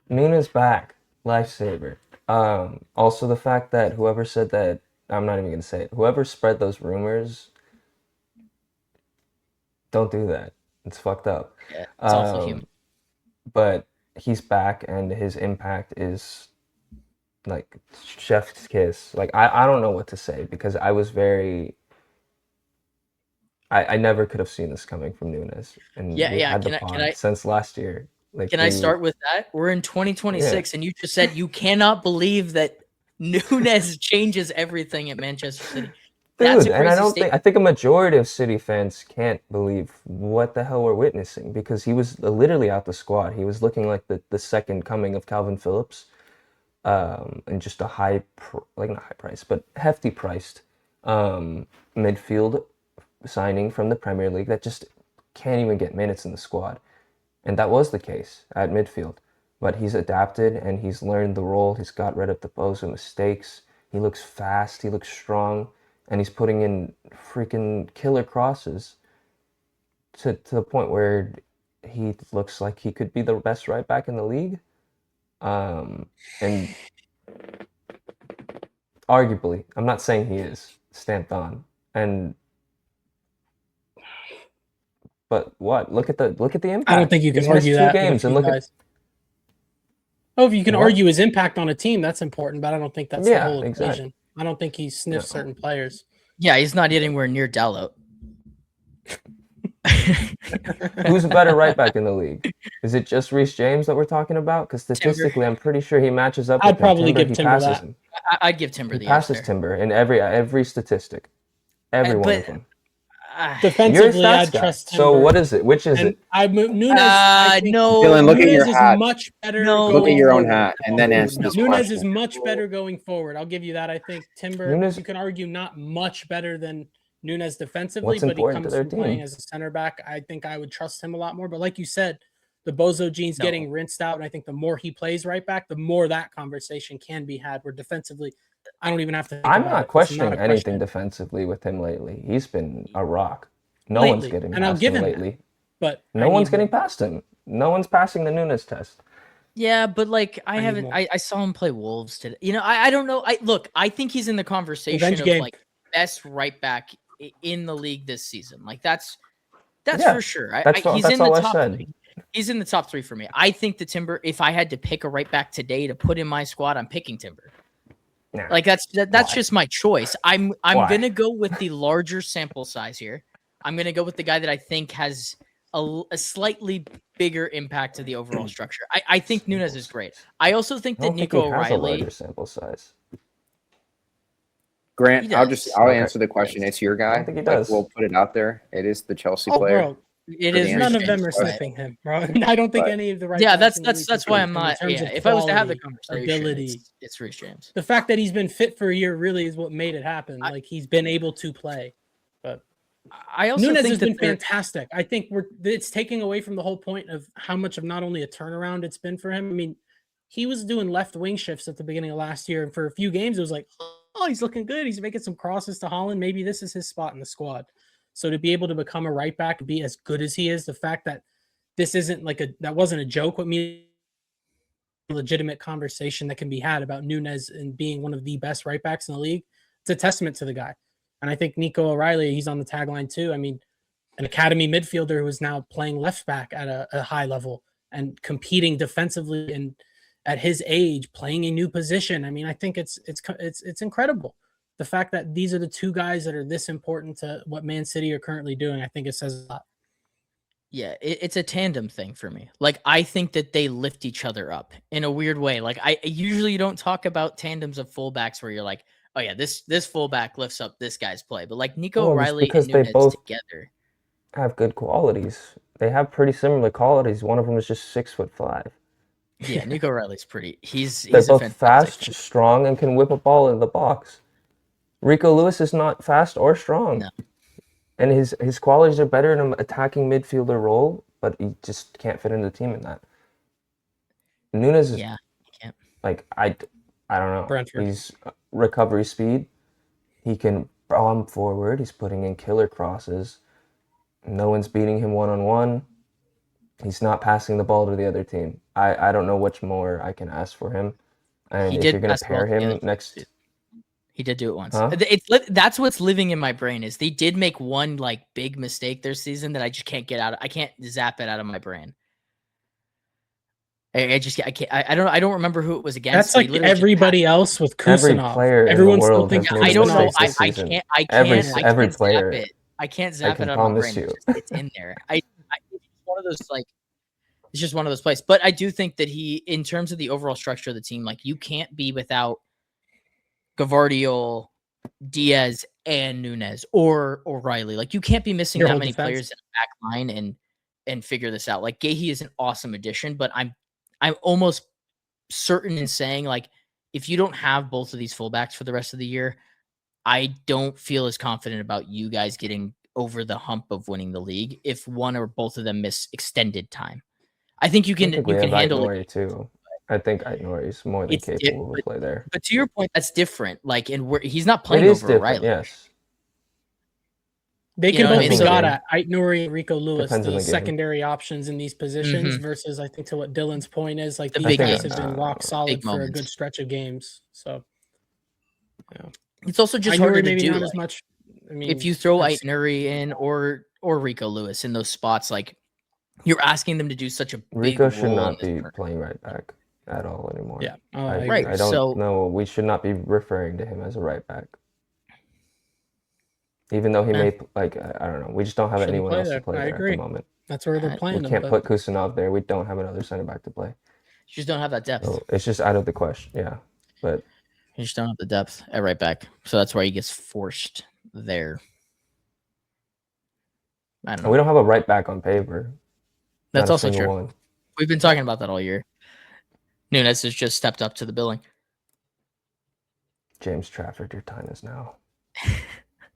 Nunes back, lifesaver. Also the fact that whoever said that, I'm not even gonna say it. Whoever spread those rumors, don't do that. It's fucked up. Yeah, it's awful human. Um, but he's back and his impact is like chef's kiss. Like I don't know what to say because I never could have seen this coming from Nunes, and Yeah, we've yeah. had the Can pod I since last year. Like can I start with that? We're in yeah, 2026, and you just said you cannot believe that Nunes changes everything at Manchester City. That's dude, a and crazy statement. I think a majority of City fans can't believe what the hell we're witnessing because he was literally out the squad. He was looking like the second coming of Calvin Phillips, and just a like not high price, but hefty priced midfield signing from the Premier League that just can't even get minutes in the squad. And that was the case at midfield. But he's adapted and he's learned the role. He's got rid of the Bosa mistakes. He looks fast, he looks strong, and he's putting in freaking killer crosses to the point where he looks like he could be the best right back in the league. And arguably, I'm not saying he is stamped on. And but what? Look at the I don't impact. think you can He's missed argue two that with a games and few look at guys. Oh, if you can what? argue his impact on a team, that's important, but I don't think that's the Yeah, whole exactly. equation. I don't think he sniffs No. certain players. Yeah, he's not anywhere near Dalot. Who's a better right back in the league? Is it just Reece James that we're talking about? Because Timber. statistically, I'm pretty sure he matches up with I'd him. probably Timber, give he Timber passes that. him. I'd give Timber He the edge passes there. Timber in every statistic, every one But of them. You're a Defensively, stats I'd guy. trust So Timber. what is it? Which is And it? Nunes, I think No, Dylan, look at your Nunes is hat. much better No. Look at going your own forward. hat and then answer this Nunes is question. much better going forward. I'll give you that. I think Timber, Nunes, you can argue not much better than Nunes defensively, what's but he important to comes their from playing team? as a center back. I think I would trust him a lot more. But like you said, the Bozo gene's No. getting rinsed out. And I think the more he plays right back, the more that conversation can be had where defensively, I don't even have to think I'm about not it. It's not questioning a anything question defensively with him lately. He's been a rock. No one's lately. getting And I'll past give him him that. lately. But No one's getting past him. No one's passing the Nunes test. Yeah, but like I need haven't. more. I saw him play Wolves today. I don't know. I think he's in the conversation Revenge of game. like best right back in the league this season. Like that's Yeah, for sure. He's that's in the all I top said. three. He's in the top three for me. I think the Timber. If I had to pick a right back today to put in my squad, I'm picking Timber. Nah. Like that's Why? just my choice. I'm Why? gonna go with the larger sample size here. I'm gonna go with the guy that I think has a slightly bigger impact to the overall structure. I think Nunes is great. I also think I that don't think Nico he has a O'Reilly. larger sample size. Grant, He does. I'll Okay. answer the question. It's your I guy. don't think he Like does. we'll put it out there. It is the Chelsea Oh, player. bro. It For is the None answer of to them this are question. sniffing him, bro. I don't think But any of the right Yeah, backs in the league that's why I'm compete not. in terms Yeah, of if I was to have the quality, conversation, ability. it's Reece James. The fact that he's been fit for a year really is what made it happen. Like he's been able to play. But I also Nunes think has that been fantastic. I think it's taking away from the whole point of how much of not only a turnaround it's been for him. I mean, he was doing left wing shifts at the beginning of last year, and for a few games, it was like, oh, he's looking good. He's making some crosses to Holland. Maybe this is his spot in the squad. So to be able to become a right back and be as good as he is, the fact that this isn't like that wasn't a joke with me, a legitimate conversation that can be had about Nunes and being one of the best right backs in the league. It's a testament to the guy. And I think Nico O'Reilly, he's on the tagline too. I mean, an academy midfielder who is now playing left back at a high level and competing defensively and at his age playing a new position. I mean, I think it's incredible. The fact that these are the two guys that are this important to what Man City are currently doing, I think it says a lot. Yeah, it's a tandem thing for me. Like I think that they lift each other up in a weird way. Like I usually don't talk about tandems of fullbacks where you're like, oh yeah, this fullback lifts up this guy's play. But like Nico Well, just O'Reilly and because they Nunes both together. have good qualities. They have pretty similar qualities. One of them is just 6'5". Yeah, Nico O'Reilly's pretty. They're He's a both fantastic. fast, strong, and can whip a ball in the box. Rico Lewis is not fast or strong, No. and his qualities are better in an attacking midfielder role, but he just can't fit into the team in that. Nunes is Yeah, you can't. like I don't know. Brentford. He's recovery speed. He can bomb forward. He's putting in killer crosses. No one's beating him one on one. He's not passing the ball to the other team. I don't know which more I can ask for him. And He if did you're gonna pass the ball pair to the him other team. next, He did do it once. huh? That's what's living in my brain is they did make one like big mistake this season that I just can't get out of. I can't zap it out of my brain. I can't. I don't remember who it was against. That's but he like literally just everybody else with Every Kusanov. player in the Everyone still world thinks has Yeah, made I a don't know. mistake this season. I Every can't zap player, it. I can't I zap can it out of my promise brain. you. It's in there. It's one of those like it's just one of those plays. But I do think that he, in terms of the overall structure of the team, like you can't be without Gavardiol, Diaz, and Nunes or O'Reilly. Like you can't be missing Your that whole many defense. players in the back line and figure this out. Like Gahey is an awesome addition, but I'm almost certain in saying like if you don't have both of these fullbacks for the rest of the year, I don't feel as confident about you guys getting over the hump of winning the league if one or both of them miss extended time. I think you I can think we have handle Aït-Nouri it. too. I think Aït-Nouri is more than It's capable to play there. but to your point, that's different. Like, and he's not It playing is over different, O'Reilly. yes. They You can know what I both mean? be So- got at Aït-Nouri and Rico Lewis, Depends on the the game. secondary options in these positions Mhm. versus I think to what Dylan's point is, like The these big guys games. have been rock solid Big for a moments. good stretch of games. So It's also just harder Aït-Nouri to maybe do. not Like, as much. I mean, if you throw I've seen- Aït-Nouri in or Rico Lewis in those spots, like you're asking them to do such a big Rico should role in not this be tournament. playing right back at all anymore. yeah, I, I agree. Right. I don't So- know. We should not be referring to him as a right back. Even though he Yeah. may, like, I don't know. We just don't have Shouldn't anyone play else there. to play I there agree. at the moment. That's where they're We playing We them. can't but put Kusanov there. We don't have another center back to play. You just don't have that depth. So it's just out of the question. Yeah. But You just don't have the depth at right back. So that's why he gets forced there. I don't know. we don't have a right back on paper. That's Not a also single true. one. We've been talking about that all year. Nunes has just stepped up to the billing. James Trafford, your time is now.